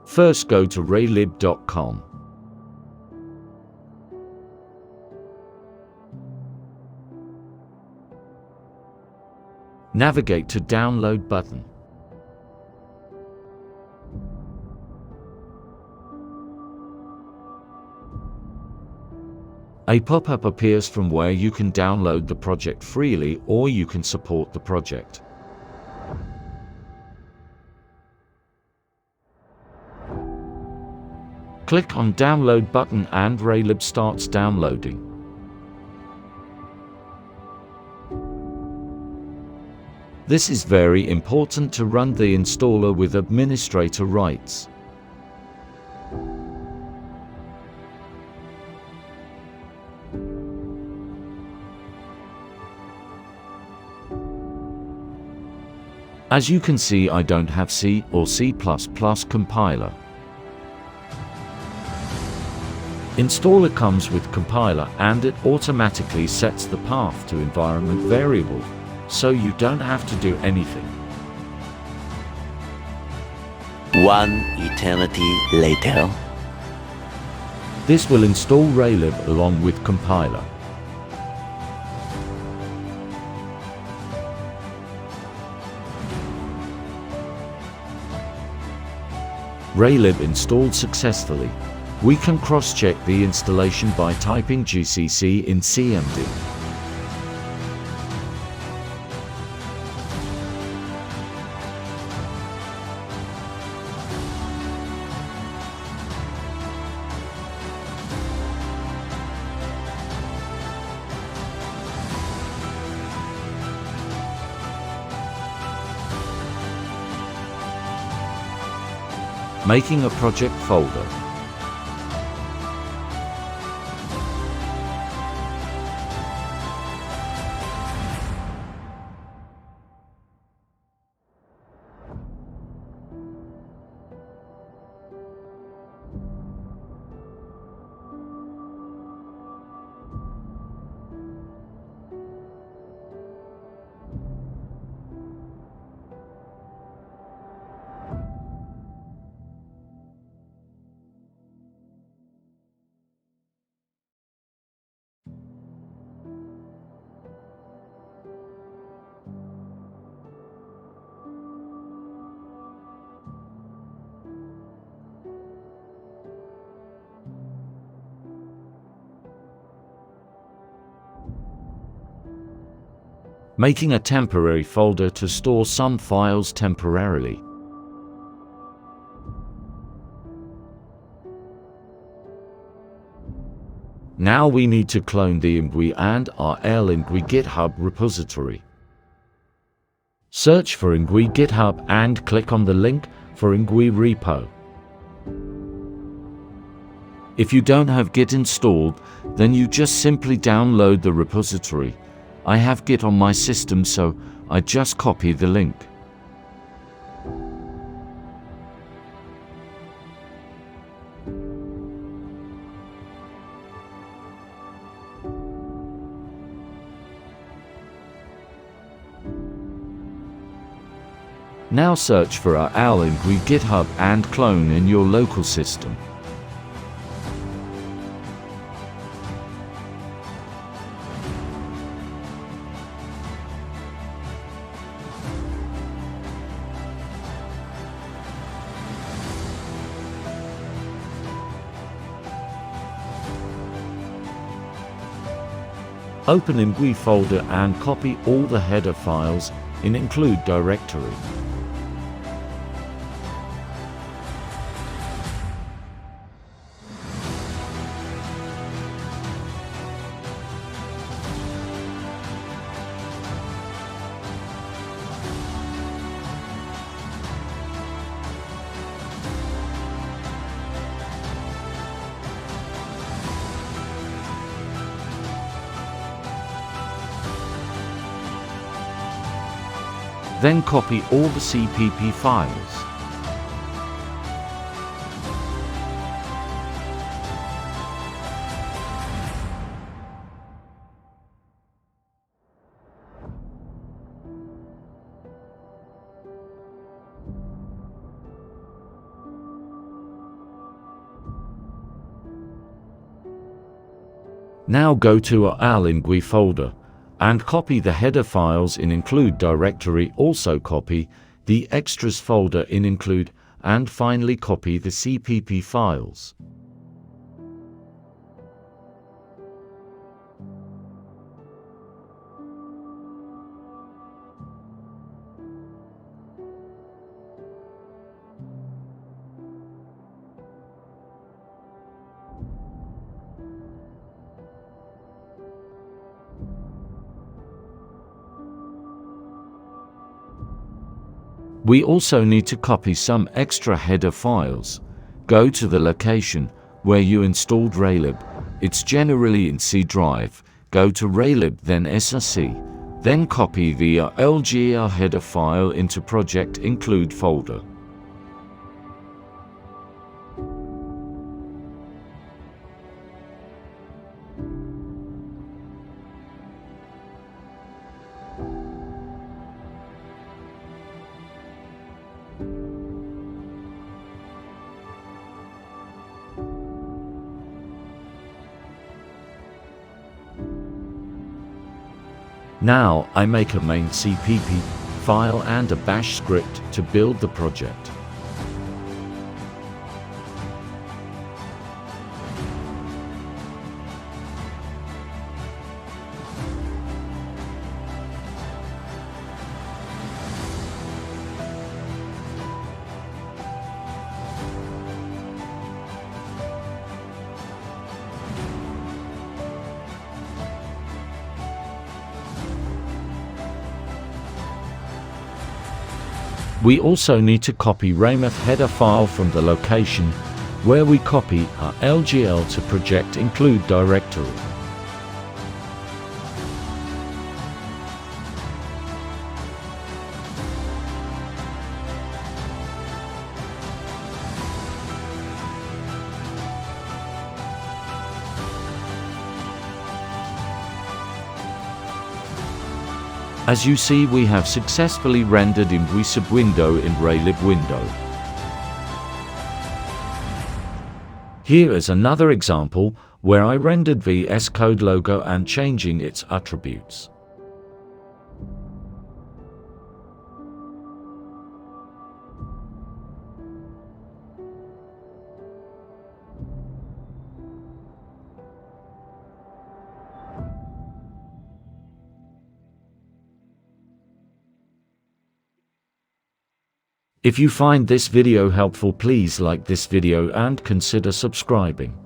First, go to raylib.com. Navigate to Download button. A pop-up appears from where you can download the project freely or you can support the project. Click on Download button and Raylib starts downloading. This is very important to run the installer with administrator rights. As you can see, I don't have C or C++ compiler. Installer comes with compiler and it automatically sets the path to environment variable, so you don't have to do anything. One eternity later. This will install Raylib along with compiler. Raylib installed successfully. We can cross-check the installation by typing GCC in CMD. Making a project folder. Making a temporary folder to store some files temporarily. Now we need to clone the ImGui and our ImGui GitHub repository. Search for ImGui GitHub and click on the link for ImGui repo. If you don't have Git installed, then you just simply download the repository. I have Git on my system, so I just copy the link. Now search for our ImGui GitHub and clone in your local system. Open ImGui folder and copy all the header files in include directory. Then copy all the CPP files. Now go to our ImGui folder and copy the header files in include directory. Also copy the extras folder in include, and finally copy the CPP files. We also need to copy some extra header files. Go to the location where you installed Raylib. It's generally in C drive. Go to Raylib, then SRC. Then copy the LGL header file into project include folder. Now I make a main CPP file and a bash script to build the project. We also need to copy Raymouth header file from the location where we copy our LGL to project include directory. As you see, we have successfully rendered ImGui window in Raylib Windows. Here is another example where I rendered VS Code logo and changing its attributes. If you find this video helpful, please like this video and consider subscribing.